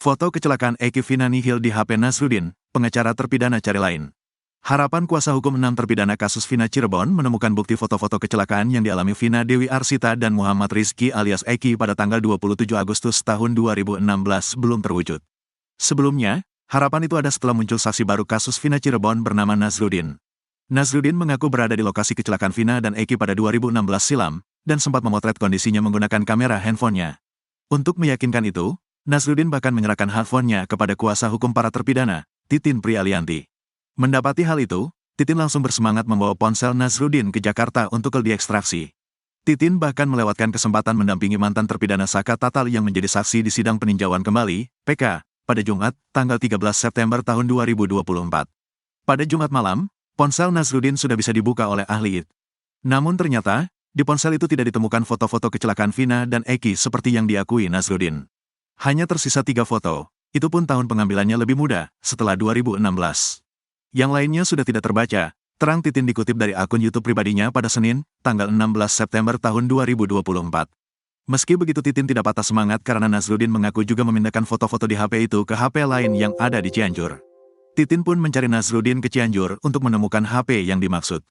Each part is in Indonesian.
Foto kecelakaan Eki Vina nihil di HP Nazruddin, pengacara terpidana cari lain. Harapan kuasa hukum 6 terpidana kasus Vina Cirebon menemukan bukti foto-foto kecelakaan yang dialami Vina Dewi Arsita dan Muhammad Rizky alias Eki pada tanggal 27 Agustus tahun 2016 belum terwujud. Sebelumnya, harapan itu ada setelah muncul saksi baru kasus Vina Cirebon bernama Nazruddin. Nazruddin mengaku berada di lokasi kecelakaan Vina dan Eki pada 2016 silam, dan sempat memotret kondisinya menggunakan kamera handphonenya. Untuk meyakinkan itu, Nazruddin bahkan menyerahkan handphonenya kepada kuasa hukum para terpidana, Titin Prialianti. Mendapati hal itu, Titin langsung bersemangat membawa ponsel Nazruddin ke Jakarta untuk diekstraksi. Titin bahkan melewatkan kesempatan mendampingi mantan terpidana Saka Tatal yang menjadi saksi di sidang peninjauan kembali, PK, pada Jumat, tanggal 13 September tahun 2024. Pada Jumat malam, ponsel Nazruddin sudah bisa dibuka oleh ahli IT. Namun ternyata, di ponsel itu tidak ditemukan foto-foto kecelakaan Vina dan Eki seperti yang diakui Nazruddin. Hanya tersisa 3 foto, itu pun tahun pengambilannya lebih muda, setelah 2016. Yang lainnya sudah tidak terbaca, terang Titin dikutip dari akun YouTube pribadinya pada Senin, tanggal 16 September tahun 2024. Meski begitu Titin tidak patah semangat karena Nazruddin mengaku juga memindahkan foto-foto di HP itu ke HP lain yang ada di Cianjur. Titin pun mencari Nazruddin ke Cianjur untuk menemukan HP yang dimaksud.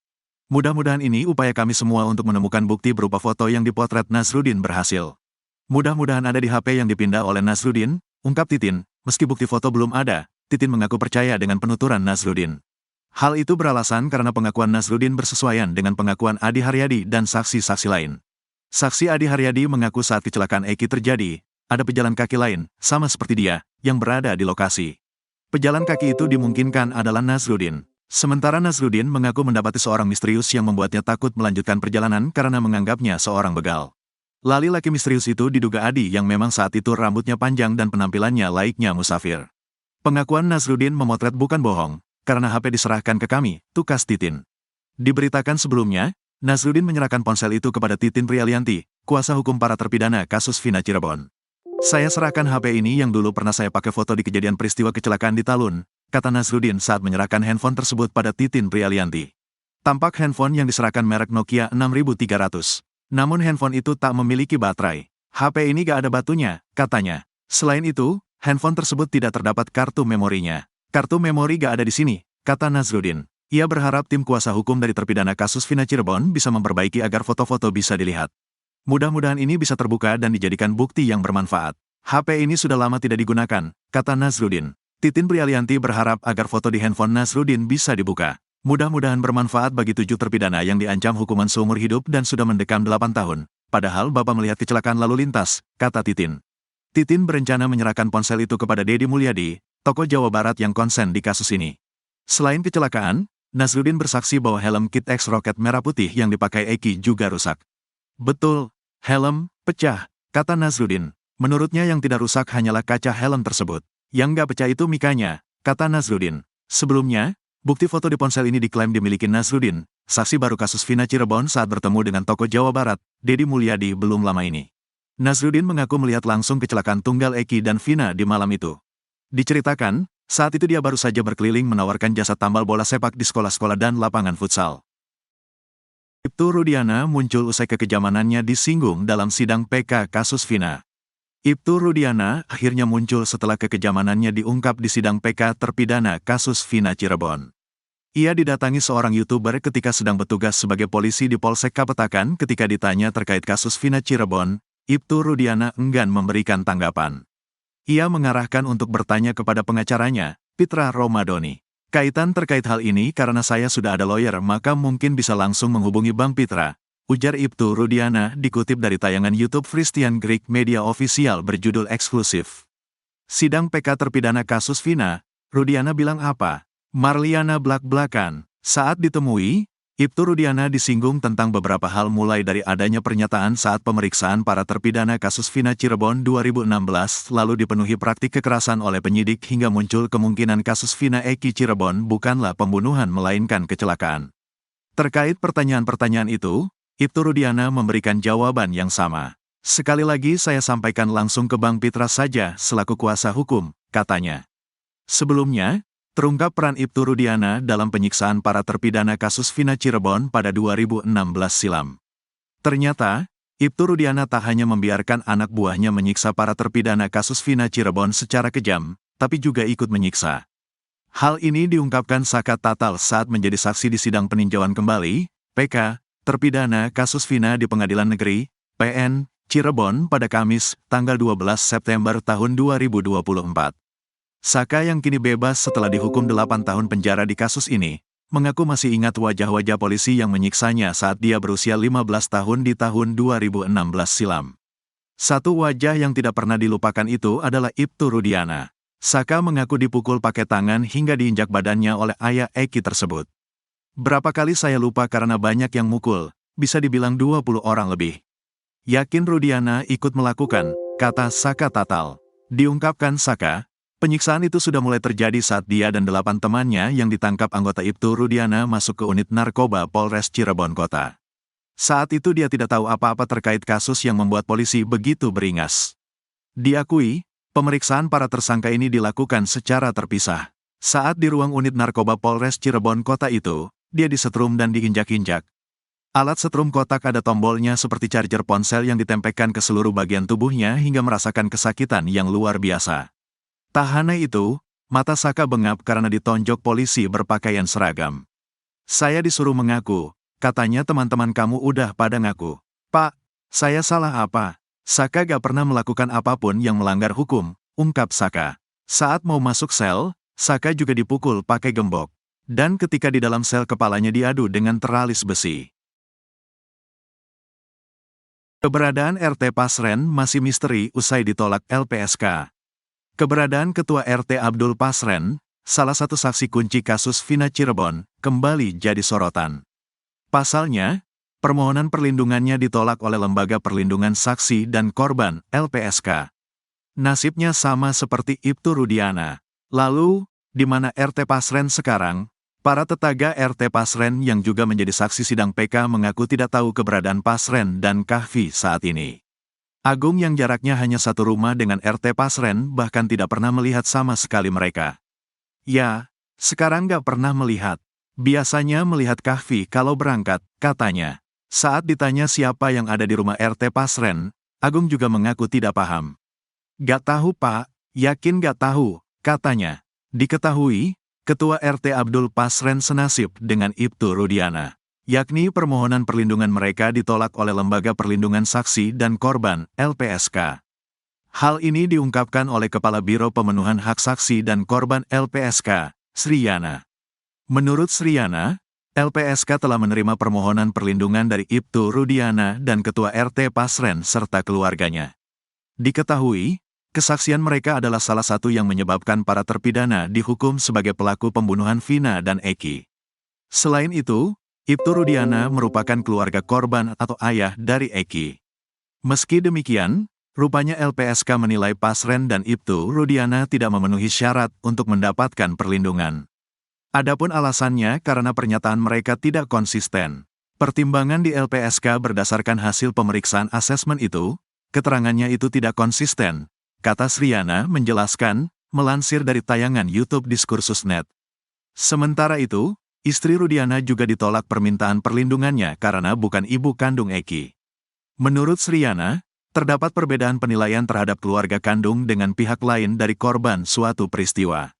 Mudah-mudahan ini upaya kami semua untuk menemukan bukti berupa foto yang dipotret Nazruddin berhasil. Mudah-mudahan ada di HP yang dipindah oleh Nazruddin, ungkap Titin. Meski bukti foto belum ada, Titin mengaku percaya dengan penuturan Nazruddin. Hal itu beralasan karena pengakuan Nazruddin bersesuaian dengan pengakuan Adi Haryadi dan saksi-saksi lain. Saksi Adi Haryadi mengaku saat kecelakaan Eki terjadi, ada pejalan kaki lain, sama seperti dia, yang berada di lokasi. Pejalan kaki itu dimungkinkan adalah Nazruddin. Sementara Nazruddin mengaku mendapati seorang misterius yang membuatnya takut melanjutkan perjalanan karena menganggapnya seorang begal. Laki-laki misterius itu diduga Adi yang memang saat itu rambutnya panjang dan penampilannya layaknya musafir. Pengakuan Nazruddin memotret bukan bohong, karena HP diserahkan ke kami, tukas Titin. Diberitakan sebelumnya, Nazruddin menyerahkan ponsel itu kepada Titin Prialianti, kuasa hukum para terpidana kasus Vina Cirebon. Saya serahkan HP ini yang dulu pernah saya pakai foto di kejadian peristiwa kecelakaan di Talun, kata Nazruddin saat menyerahkan handphone tersebut pada Titin Prialianti. Tampak handphone yang diserahkan merek Nokia 6300. Namun handphone itu tak memiliki baterai. HP ini gak ada batunya, katanya. Selain itu, handphone tersebut tidak terdapat kartu memorinya. Kartu memori gak ada di sini, kata Nazruddin. Ia berharap tim kuasa hukum dari terpidana kasus Vina Cirebon bisa memperbaiki agar foto-foto bisa dilihat. Mudah-mudahan ini bisa terbuka dan dijadikan bukti yang bermanfaat. HP ini sudah lama tidak digunakan, kata Nazruddin. Titin Prialianti berharap agar foto di handphone Nazruddin bisa dibuka. Mudah-mudahan bermanfaat bagi 7 terpidana yang diancam hukuman seumur hidup dan sudah mendekam 8 tahun. Padahal Bapak melihat kecelakaan lalu lintas, kata Titin. Titin berencana menyerahkan ponsel itu kepada Deddy Mulyadi, tokoh Jawa Barat yang konsen di kasus ini. Selain kecelakaan, Nazruddin bersaksi bahwa helm kit X roket merah putih yang dipakai Eki juga rusak. Betul, helm pecah, kata Nazruddin. Menurutnya yang tidak rusak hanyalah kaca helm tersebut. Yang nggak pecah itu mikanya, kata Nazruddin. Sebelumnya, bukti foto di ponsel ini diklaim dimiliki Nazruddin, saksi baru kasus Vina Cirebon saat bertemu dengan tokoh Jawa Barat, Deddy Mulyadi belum lama ini. Nazruddin mengaku melihat langsung kecelakaan tunggal Eki dan Vina di malam itu. Diceritakan, saat itu dia baru saja berkeliling menawarkan jasa tambal bola sepak di sekolah-sekolah dan lapangan futsal. Ibtu Rudiana muncul usai kekejamanannya disinggung dalam sidang PK kasus Vina. Ibtu Rudiana akhirnya muncul setelah kekejamanannya diungkap di sidang PK terpidana kasus Vina Cirebon. Ia didatangi seorang YouTuber ketika sedang bertugas sebagai polisi di Polsek Kapetakan. Ketika ditanya terkait kasus Vina Cirebon, Ibtu Rudiana enggan memberikan tanggapan. Ia mengarahkan untuk bertanya kepada pengacaranya, Pitra Romadoni. Kaitan terkait hal ini karena saya sudah ada lawyer maka mungkin bisa langsung menghubungi Bang Pitra, ujar Ibtu Rudiana dikutip dari tayangan YouTube Christian Greek Media Official berjudul Eksklusif. Sidang PK terpidana kasus Vina, Rudiana bilang apa? Marliana blak-blakan. Saat ditemui, Ibtu Rudiana disinggung tentang beberapa hal mulai dari adanya pernyataan saat pemeriksaan para terpidana kasus Vina Cirebon 2016 lalu dipenuhi praktik kekerasan oleh penyidik hingga muncul kemungkinan kasus Vina Eki Cirebon bukanlah pembunuhan melainkan kecelakaan. Terkait pertanyaan-pertanyaan itu, Ibtu Rudiana memberikan jawaban yang sama. Sekali lagi saya sampaikan langsung ke Bang Pitra saja selaku kuasa hukum, katanya. Sebelumnya, terungkap peran Ibtu Rudiana dalam penyiksaan para terpidana kasus Vina Cirebon pada 2016 silam. Ternyata, Ibtu Rudiana tak hanya membiarkan anak buahnya menyiksa para terpidana kasus Vina Cirebon secara kejam, tapi juga ikut menyiksa. Hal ini diungkapkan Saka Tatal saat menjadi saksi di sidang peninjauan kembali, PK, terpidana kasus Vina di Pengadilan Negeri, PN, Cirebon pada Kamis, tanggal 12 September tahun 2024. Saka yang kini bebas setelah dihukum 8 tahun penjara di kasus ini, mengaku masih ingat wajah-wajah polisi yang menyiksanya saat dia berusia 15 tahun di tahun 2016 silam. Satu wajah yang tidak pernah dilupakan itu adalah Ibtu Rudiana. Saka mengaku dipukul pakai tangan hingga diinjak badannya oleh ayah Eki tersebut. Berapa kali saya lupa karena banyak yang mukul, bisa dibilang 20 orang lebih. Yakin Rudiana ikut melakukan, kata Saka Tatal. Diungkapkan Saka, penyiksaan itu sudah mulai terjadi saat dia dan 8 temannya yang ditangkap anggota Ibtu Rudiana masuk ke unit narkoba Polres Cirebon Kota. Saat itu dia tidak tahu apa-apa terkait kasus yang membuat polisi begitu beringas. Diakui, pemeriksaan para tersangka ini dilakukan secara terpisah. Saat di ruang unit narkoba Polres Cirebon Kota itu, dia disetrum dan diinjak-injak. Alat setrum kotak ada tombolnya seperti charger ponsel yang ditempelkan ke seluruh bagian tubuhnya hingga merasakan kesakitan yang luar biasa. Tak hanya itu, mata Saka bengap karena ditonjok polisi berpakaian seragam. Saya disuruh mengaku, katanya teman-teman kamu udah pada ngaku. Pak, saya salah apa? Saka gak pernah melakukan apapun yang melanggar hukum, ungkap Saka. Saat mau masuk sel, Saka juga dipukul pakai gembok. Dan ketika di dalam sel kepalanya diadu dengan teralis besi. Keberadaan RT Pasren masih misteri usai ditolak LPSK. Keberadaan Ketua RT Abdul Pasren, salah satu saksi kunci kasus Vina Cirebon, kembali jadi sorotan. Pasalnya, permohonan perlindungannya ditolak oleh Lembaga Perlindungan Saksi dan Korban, LPSK. Nasibnya sama seperti Ibtu Rudiana. Lalu, di mana RT Pasren sekarang? Para tetangga RT Pasren yang juga menjadi saksi sidang PK mengaku tidak tahu keberadaan Pasren dan Kahfi saat ini. Agung yang jaraknya hanya satu rumah dengan RT Pasren bahkan tidak pernah melihat sama sekali mereka. Ya, sekarang gak pernah melihat. Biasanya melihat Kahfi kalau berangkat, katanya. Saat ditanya siapa yang ada di rumah RT Pasren, Agung juga mengaku tidak paham. Gak tahu Pak, yakin gak tahu, katanya. Diketahui, Ketua RT Abdul Pasren senasib dengan Ibtu Rudiana. Yakni permohonan perlindungan mereka ditolak oleh Lembaga Perlindungan Saksi dan Korban, LPSK. Hal ini diungkapkan oleh Kepala Biro Pemenuhan Hak Saksi dan Korban LPSK, Sriyana. Menurut Sriyana, LPSK telah menerima permohonan perlindungan dari Ibtu Rudiana dan Ketua RT Pasren serta keluarganya. Diketahui, kesaksian mereka adalah salah satu yang menyebabkan para terpidana dihukum sebagai pelaku pembunuhan Vina dan Eki. Selain itu, Ibtu Rudiana merupakan keluarga korban atau ayah dari Eki. Meski demikian, rupanya LPSK menilai Pasren dan Ibtu Rudiana tidak memenuhi syarat untuk mendapatkan perlindungan. Adapun alasannya karena pernyataan mereka tidak konsisten. Pertimbangan di LPSK berdasarkan hasil pemeriksaan asesmen itu, keterangannya itu tidak konsisten, kata Sriyana menjelaskan, melansir dari tayangan YouTube Diskursus.net. Sementara itu, istri Rudiana juga ditolak permintaan perlindungannya karena bukan ibu kandung Eki. Menurut Sriyana, terdapat perbedaan penilaian terhadap keluarga kandung dengan pihak lain dari korban suatu peristiwa.